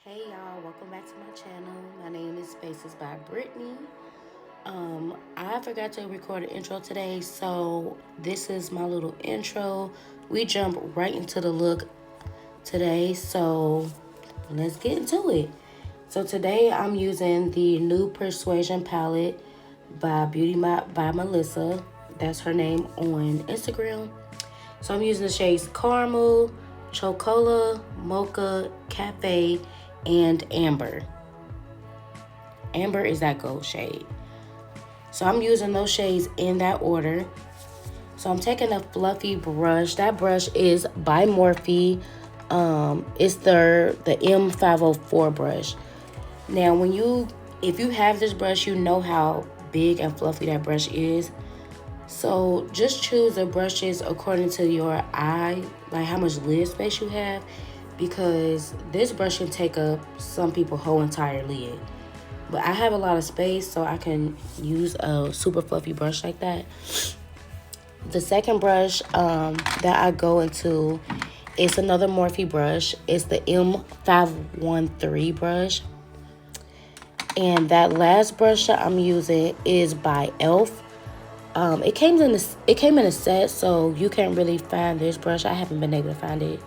Hey y'all, welcome back to my channel. My name is Spaces by Brittany. I forgot to record an intro today, so this is my little intro. We jump right into the look today, so let's get into it. So today I'm using the new Persuasion palette by Beauty by Melissa. That's her name on Instagram. So I'm using the shades Caramel, Chocola, Mocha, Cafe, and Amber. Amber is that gold shade. So I'm using those shades in that order. So I'm taking a fluffy brush. That brush is by Morphe. It's the M504 brush. Now, if you have this brush, you know how big and fluffy that brush is. So just choose the brushes according to your eye, like how much lid space you have, because this brush can take up some people's whole entire lid. But I have a lot of space, so I can use a super fluffy brush like that. The second brush that I go into is another Morphe brush. It's the M513 brush. And that last brush that I'm using is by e.l.f. It came in a set, so you can't really find this brush. I haven't been able to find it.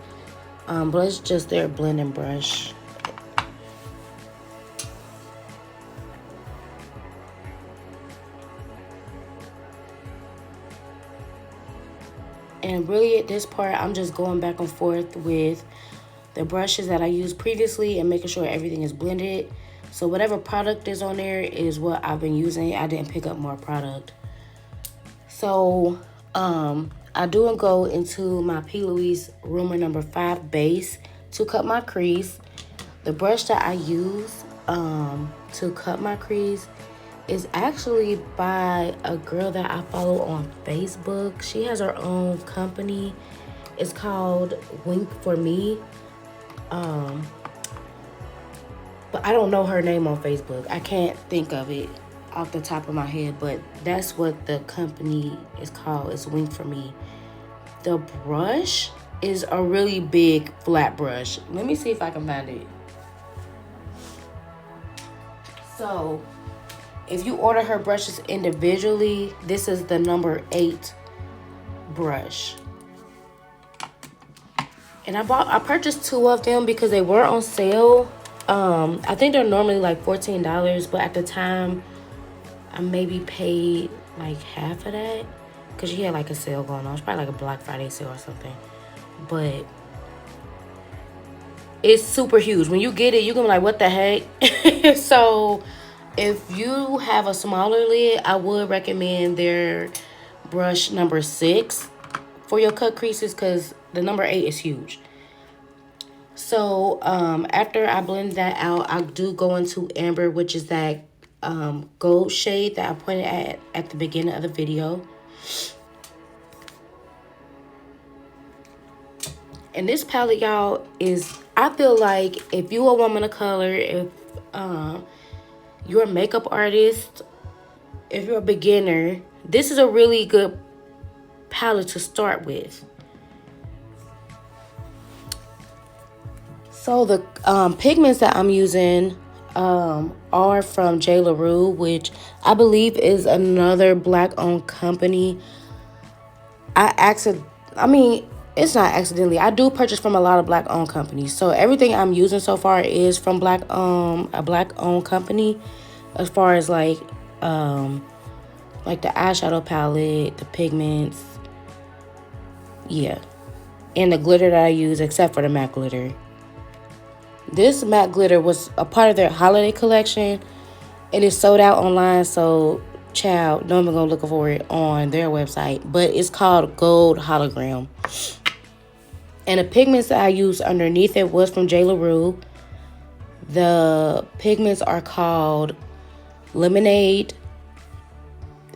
But it's just their blending brush. And really at this part, I'm just going back and forth with the brushes that I used previously and making sure everything is blended. So whatever product is on there is what I've been using. I didn't pick up more product. So I do go into my P. Louise Rumor number 5 base to cut my crease. The brush that I use to cut my crease is actually by a girl that I follow on Facebook. She has her own company. It's called Wink for Me. But I don't know her name on Facebook. I can't think of it off the top of my head, but that's what the company is called. It's Wink for Me. The brush is a really big flat brush. Let me see if I can find it. So if you order her brushes individually, this is the number 8 brush. And I purchased 2 of them because they were on sale. I think they're normally like $14, but at the time I maybe paid like half of that because she had like a sale going on. It's probably like a Black Friday sale or something. But it's super huge. When you get it, you're gonna be like, what the heck? So if you have a smaller lid, I would recommend their brush number 6 for your cut creases because the number 8 is huge. So after I blend that out, I do go into Amber, which is that gold shade that I pointed at the beginning of the video. And this palette, y'all, I feel like if you a woman of color, if you're a makeup artist, if you're a beginner, this is a really good palette to start with. So the pigments that I'm using are from JLarue, which I believe is another black-owned company. It's not accidentally. I do purchase from a lot of black-owned companies. So everything I'm using so far is from a black-owned company, as far as like the eyeshadow palette, the pigments, yeah, and the glitter that I use, except for the matte glitter. This matte glitter was a part of their holiday collection. It is sold out online, so child, don't even go looking for it on their website. But it's called Gold Hologram. And the pigments that I used underneath it was from JLarue. The pigments are called Lemonade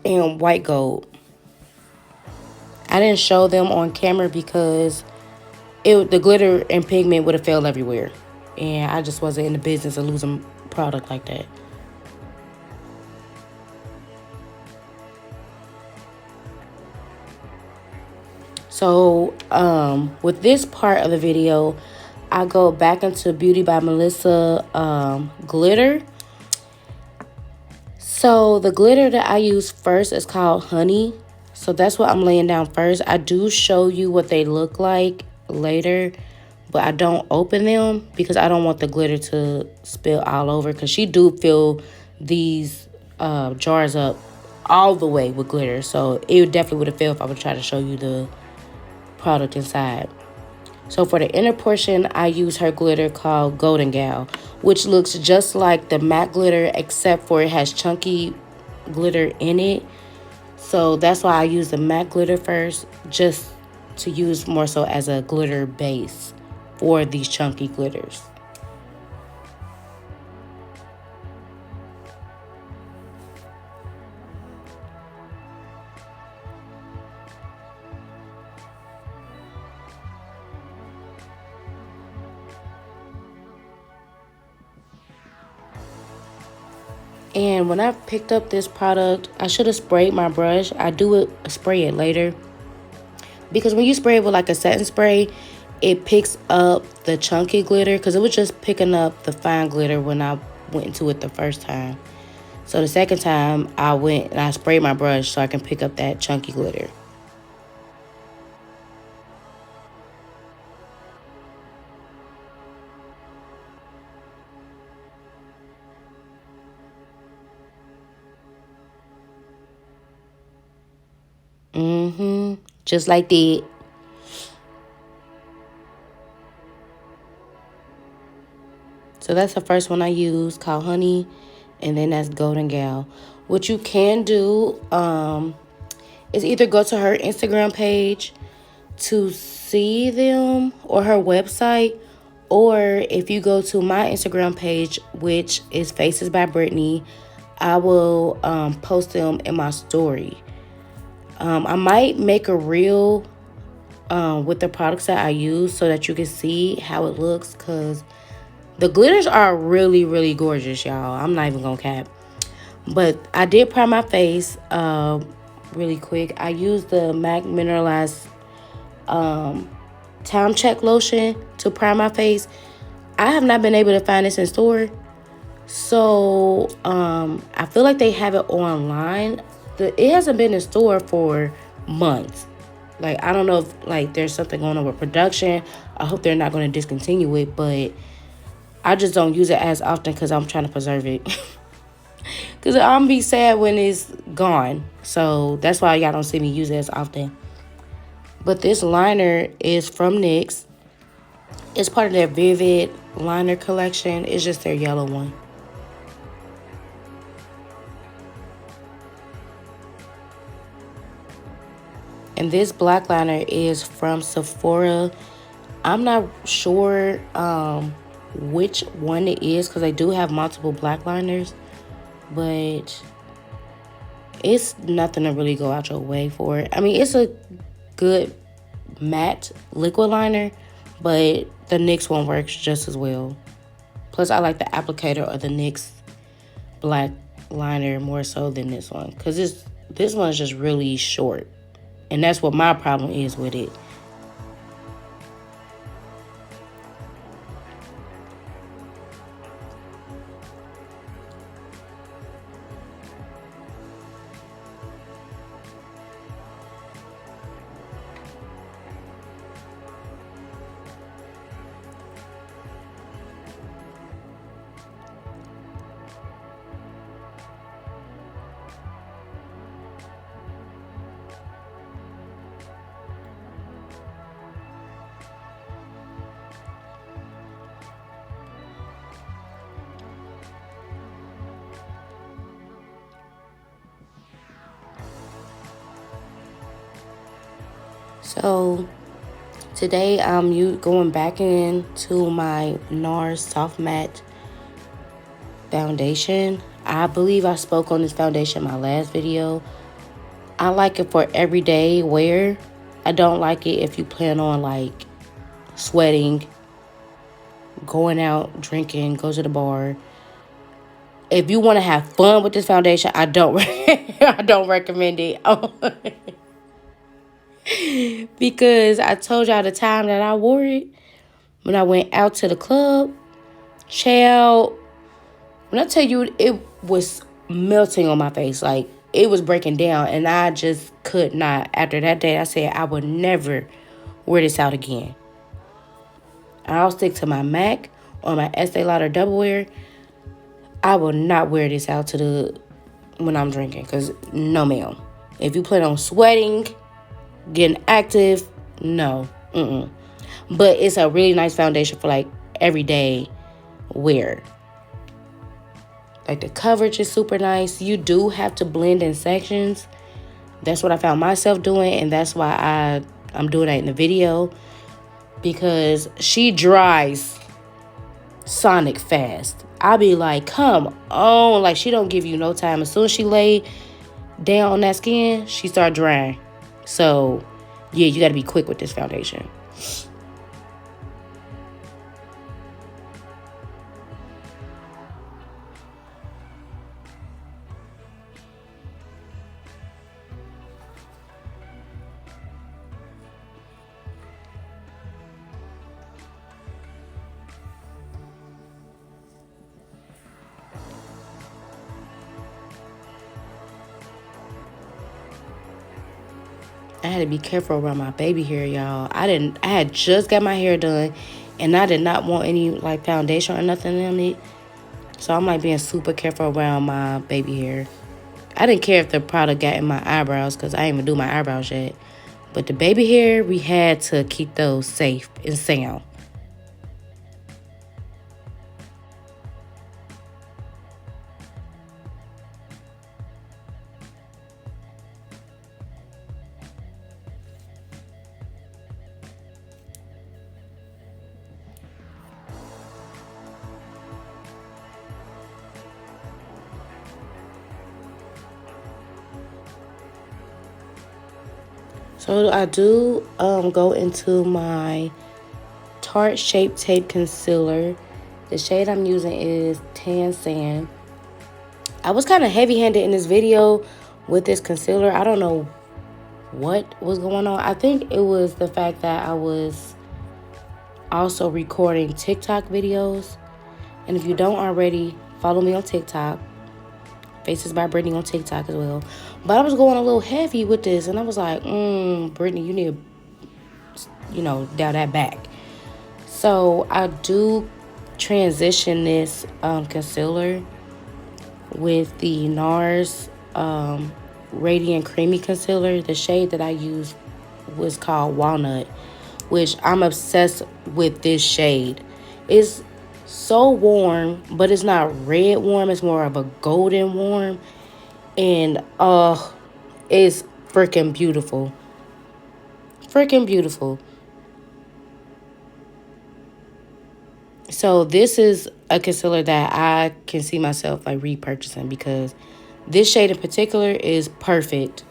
and White Gold. I didn't show them on camera because the glitter and pigment would have fell everywhere. And I just wasn't in the business of losing product like that. So with this part of the video, I go back into Beauty by Melissa glitter. So the glitter that I use first is called Honey. So that's what I'm laying down first. I do show you what they look like later, but I don't open them because I don't want the glitter to spill all over, because she do fill these jars up all the way with glitter. So it definitely would have failed if I would try to show you the product inside. So for the inner portion, I use her glitter called Golden Gyal, which looks just like the matte glitter except for it has chunky glitter in it. So that's why I use the matte glitter first, just to use more so as a glitter base for these chunky glitters. And when I picked up this product, I should have sprayed my brush. I do spray it later, because when you spray it with like a satin spray, it picks up the chunky glitter, because it was just picking up the fine glitter when I went into it the first time. So the second time I went and I sprayed my brush so I can pick up that chunky glitter. Just like that. So that's the first one I use, called Honey, and then that's Golden Gyal. What you can do is either go to her Instagram page to see them, or her website, or if you go to my Instagram page, which is Faces by Brittany, I will post them in my story. I might make a reel with the products that I use so that you can see how it looks, because the glitters are really, really gorgeous, y'all. I'm not even gonna cap. But I did prime my face really quick. I used the MAC Mineralized Timecheck lotion to prime my face. I have not been able to find this in store. So I feel like they have it online. It hasn't been in store for months. Like, I don't know if like there's something going on with production. I hope they're not going to discontinue it, but I just don't use it as often because I'm trying to preserve it. Because I'm be sad when it's gone. So that's why y'all don't see me use it as often. But this liner is from NYX. It's part of their Vivid liner collection. It's just their yellow one. And this black liner is from Sephora. I'm not sure which one it is, because they do have multiple black liners. But it's nothing to really go out your way for. I mean, it's a good matte liquid liner, but the NYX one works just as well. Plus, I like the applicator of the NYX black liner more so than this one, because this one is just really short. And that's what my problem is with it. So today I'm going back into my NARS Soft Matte foundation. I believe I spoke on this foundation in my last video. I like it for everyday wear. I don't like it if you plan on like sweating, going out, drinking, go to the bar. If you want to have fun with this foundation, I don't I don't recommend it. Because I told y'all the time that I wore it. when I went out to the club, child, when I tell you, it was melting on my face. Like, it was breaking down, and I just could not. After that day, I said I would never wear this out again. I'll stick to my MAC or my Estee Lauder Double Wear. I will not wear this out to the when I'm drinking, because no, ma'am. If you plan on sweating, getting active, no. But it's a really nice foundation for, like, everyday wear. Like, the coverage is super nice. You do have to blend in sections. That's what I found myself doing, and that's why I'm doing that in the video, because she dries sonic fast. I'll be like, come on. Like, she don't give you no time. As soon as she lay down on that skin, she start drying. So, yeah, you got to be quick with this foundation. I had to be careful around my baby hair, y'all. I had just got my hair done, and I did not want any, like, foundation or nothing on it. So I'm, like, being super careful around my baby hair. I didn't care if the product got in my eyebrows, because I didn't even do my eyebrows yet. But the baby hair, we had to keep those safe and sound. So I do go into my Tarte Shape Tape Concealer. The shade I'm using is Tan Sand. I was kind of heavy-handed in this video with this concealer. I don't know what was going on. I think it was the fact that I was also recording TikTok videos. And if you don't already, follow me on TikTok. Faces by Brittany on TikTok as well. But I was going a little heavy with this, and I was like, Brittany, you need to, dial that back. So I do transition this concealer with the NARS Radiant Creamy Concealer. The shade that I used was called Walnut, which I'm obsessed with this shade. It's so warm, but it's not red warm. It's more of a golden warm. And it's freaking beautiful. Freaking beautiful. So this is a concealer that I can see myself, like, repurchasing, because this shade in particular is perfect.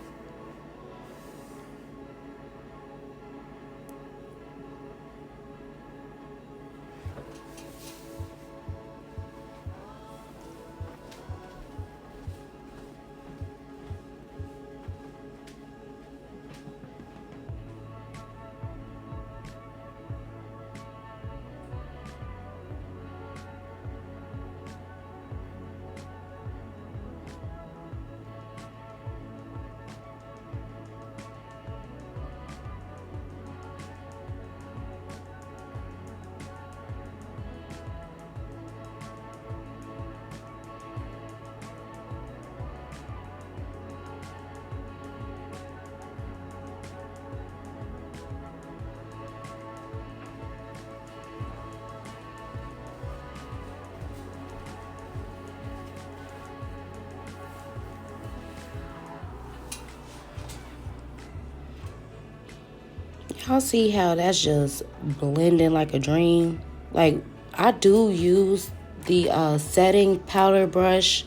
Y'all see how that's just blending like a dream? Like, I do use the setting powder brush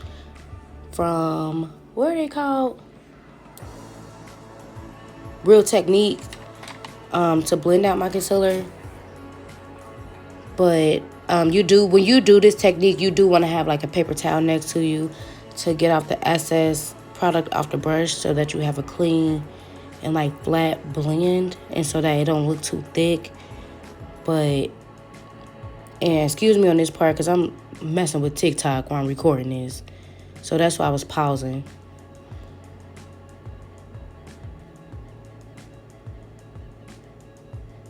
from, what are they called? Real Technique, to blend out my concealer. But when you do this technique, you do want to have, like, a paper towel next to you to get off the excess product off the brush, so that you have a clean and, like, flat blend, and so that it don't look too thick. But And excuse me on this part because I'm messing with TikTok while I'm recording this. So that's why I was pausing.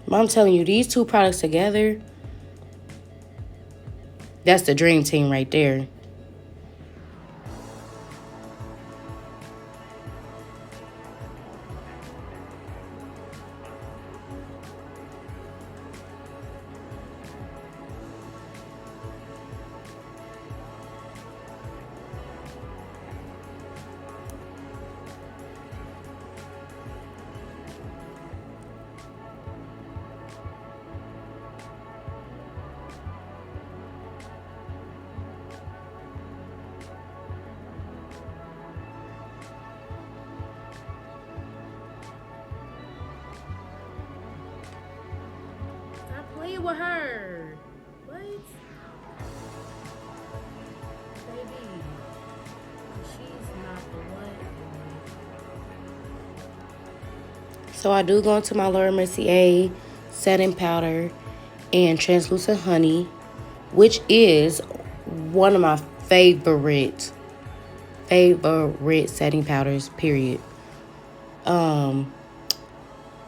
But I'm telling you, these two products together, that's the dream team right there. Play with her. What? Baby. She's not the one. So I do go into my Mercier setting powder and translucent honey, which is one of my favorite setting powders, period.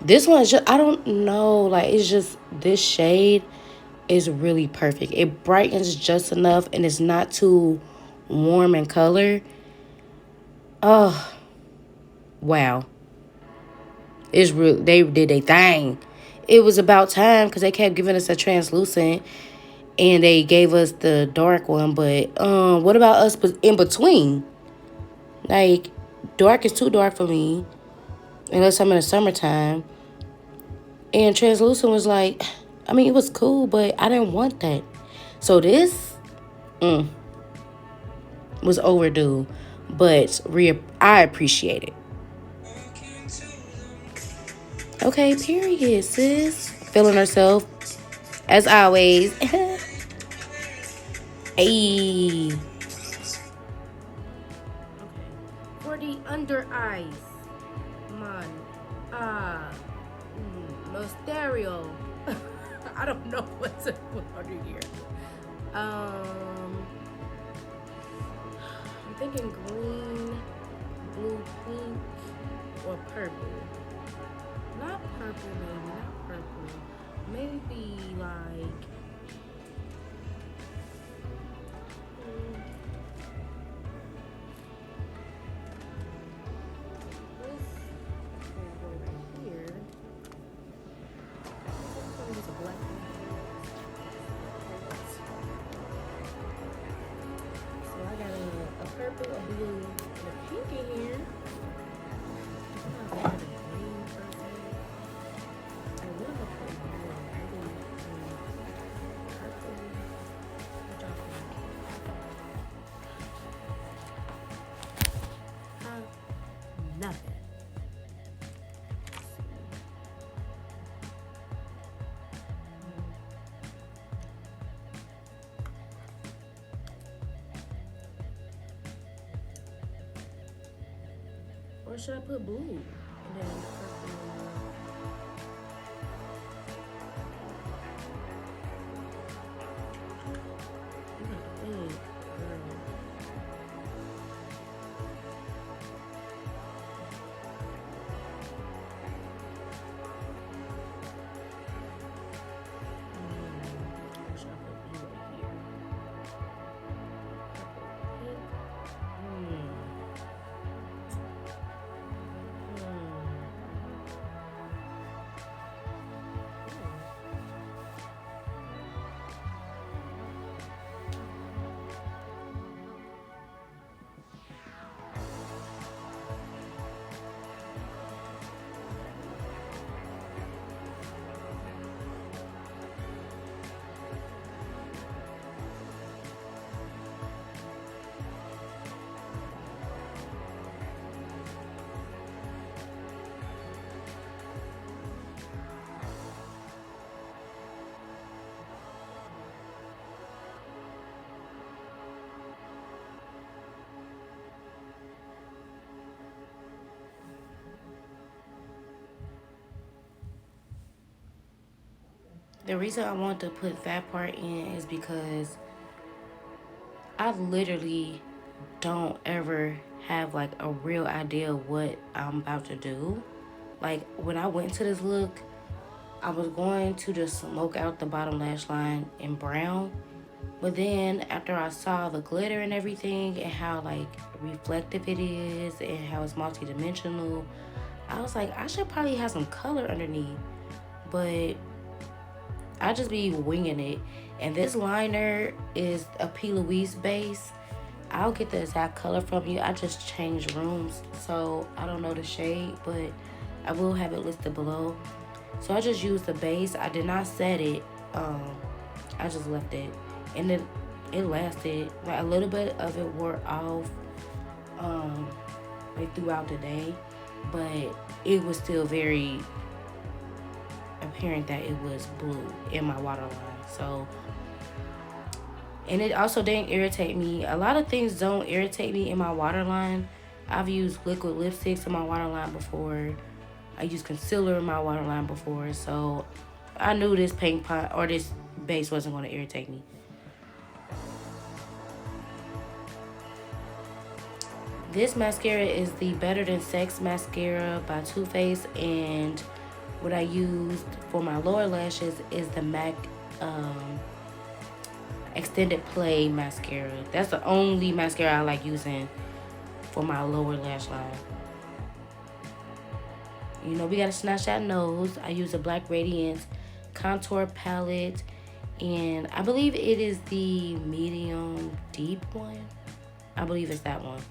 This one is just, I don't know, like, it's just, this shade is really perfect. It brightens just enough and it's not too warm in color. Oh, wow. It's real. They did a thing. It was about time because they kept giving us a translucent and they gave us the dark one. But what about us in between? Like, dark is too dark for me unless I'm in the summertime. And translucent was like, I mean, it was cool, but I didn't want that. So this was overdue, but I appreciate it. Okay, period, sis. Feeling herself, as always. Hey. Okay. For the under eyes, man, Mysterio. I don't know what to put under here. I'm thinking green, blue, pink, or purple. Not purple, maybe. Not purple. Maybe like. Purple, a blue, and a pink in here. Nothing. Or should I put blue? And then purple. The reason I want to put that part in is because I literally don't ever have like a real idea of what I'm about to do. Like when I went to this look, I was going to just smoke out the bottom lash line in brown. But then after I saw the glitter and everything and how like reflective it is and how it's multi-dimensional, I was like, I should probably have some color underneath. But I just be winging it. And this liner is a P. Louise base. I'll get the exact color from you. I just changed rooms, so I don't know the shade, but I will have it listed below. So I just used the base. I did not set it. I just left it, and it lasted. Like a little bit of it wore off, like throughout the day, but it was still very apparent that it was blue in my waterline. So, and it also didn't irritate me. A lot of things don't irritate me in my waterline. I've used liquid lipsticks in my waterline before. I used concealer in my waterline before, so I knew this paint pot or this base wasn't going to irritate me. This mascara is the Better Than Sex mascara by Too Faced, and what I used for my lower lashes is the MAC Extended Play mascara. That's the only mascara I like using for my lower lash line. You know, we gotta snatch that nose. I use a Black Radiance contour palette, and I believe it is the medium deep one. I believe it's that one.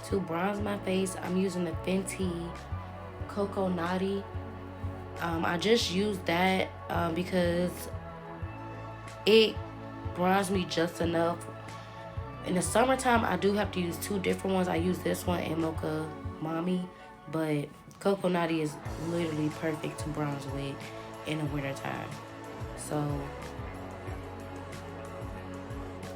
To bronze my face, I'm using the Fenty Coco Naughty. I just used that because it bronzed me just enough. In the summertime, I do have to use two different ones. I use this one and Mocha Mommy, but Coco Naughty is literally perfect to bronze with in the wintertime. So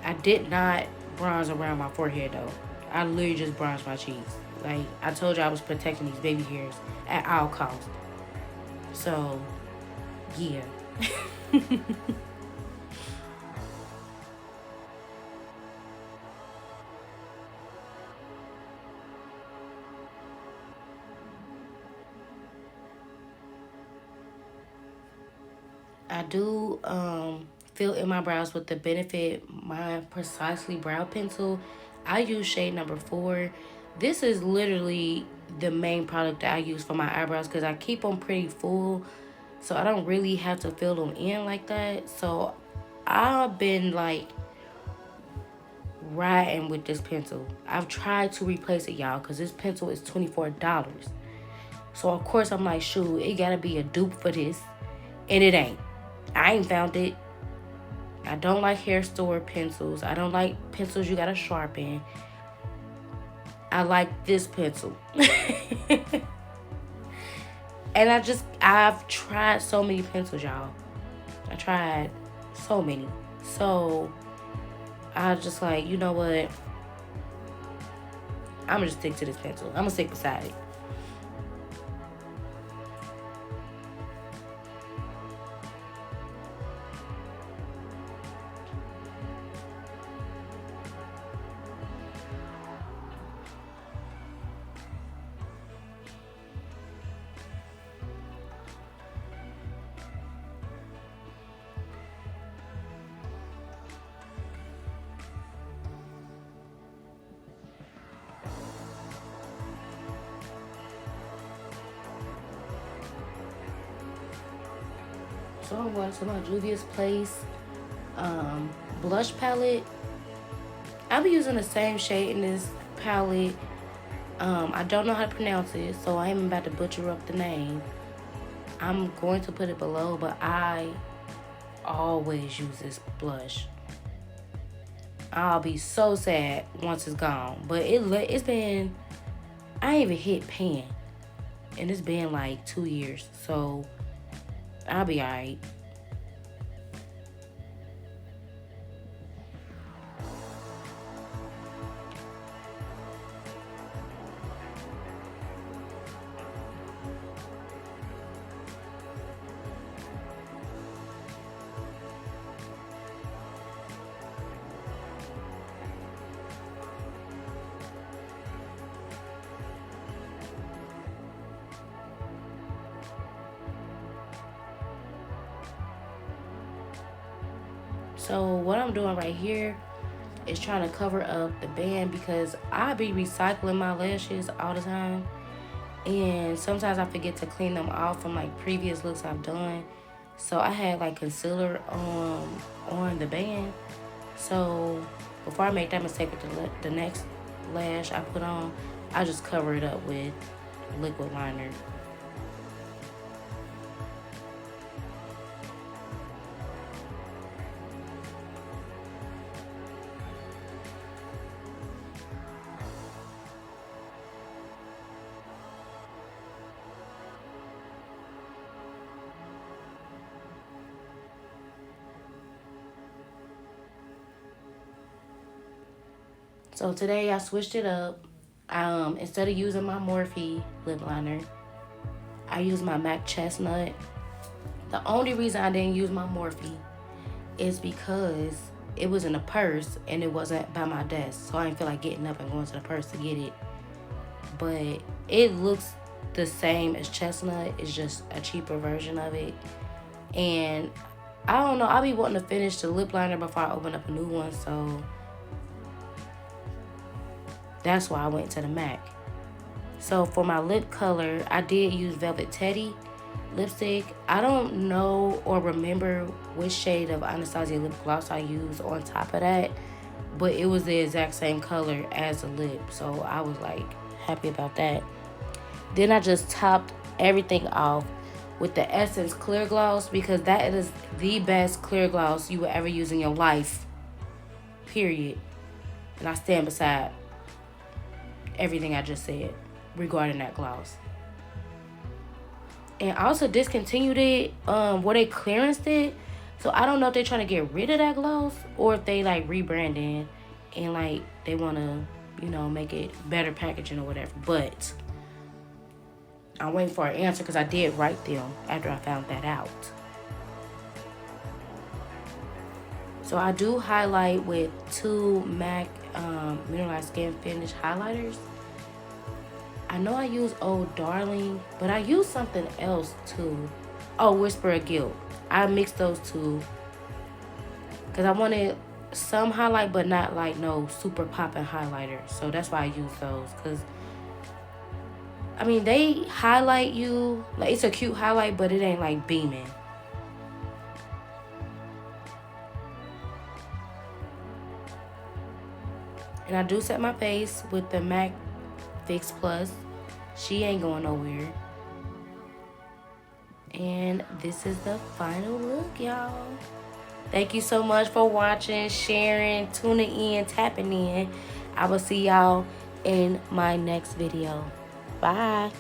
I did not bronze around my forehead though. I literally just bronzed my cheeks. Like I told you, I was protecting these baby hairs at all costs. So, yeah. I do fill in my brows with the Benefit My Precisely Brow Pencil. I use shade number 4. This is literally the main product that I use for my eyebrows because I keep them pretty full, so I don't really have to fill them in like that. So I've been like riding with this pencil. I've tried to replace it, y'all, because this pencil is $24. So of course I'm like, shoot, it gotta be a dupe for this, and it ain't. I ain't found it. I don't like hair store pencils. I don't like pencils you gotta sharpen. I like this pencil. And I've tried so many pencils, y'all. I tried so many. So I was just like, you know what? I'm gonna just stick to this pencil. I'm gonna stick beside it. So I'm going to my Juvia Place blush palette. I'll be using the same shade in this palette. I don't know how to pronounce it, so I am about to butcher up the name. I'm going to put it below, but I always use this blush. I'll be so sad once it's gone. But it's been, I ain't even hit pan. And it's been like 2 years. So I'll be alright. So what I'm doing right here is trying to cover up the band because I be recycling my lashes all the time. And sometimes I forget to clean them off from like previous looks I've done. So I had like concealer on the band. So before I make that mistake with the next lash I put on, I just cover it up with liquid liner. So today I switched it up. Instead of using my Morphe lip liner, I used my MAC Chestnut. The only reason I didn't use my Morphe is because it was in a purse and it wasn't by my desk. So I didn't feel like getting up and going to the purse to get it. But it looks the same as Chestnut. It's just a cheaper version of it. And I don't know, I'll be wanting to finish the lip liner before I open up a new one. So that's why I went to the MAC. So for my lip color, I did use Velvet Teddy lipstick. I don't know or remember which shade of Anatasia lip gloss I used on top of that, but it was the exact same color as the lip. So I was like happy about that. Then I just topped everything off with the Essence Clear Gloss because that is the best clear gloss you will ever use in your life, period. And I stand beside everything I just said regarding that gloss. And I also discontinued it where they clearanced it. So I don't know if they're trying to get rid of that gloss or if they like rebranding and like they want to, you know, make it better packaging or whatever. But I'm waiting for an answer because I did write them after I found that out. So I do highlight with two MAC Mineralized Skin Finish highlighters. I know I use Old Darling, but I use something else too. Oh, Whisper of Guilt. I mixed those two because I wanted some highlight, but not like no super popping highlighter. So that's why I use those because I mean they highlight you like it's a cute highlight, but it ain't like beaming. And I do set my face with the MAC Fix Plus. She ain't going nowhere. And this is the final look, y'all. Thank you so much for watching, sharing, tuning in, tapping in. I will see y'all in my next video. Bye.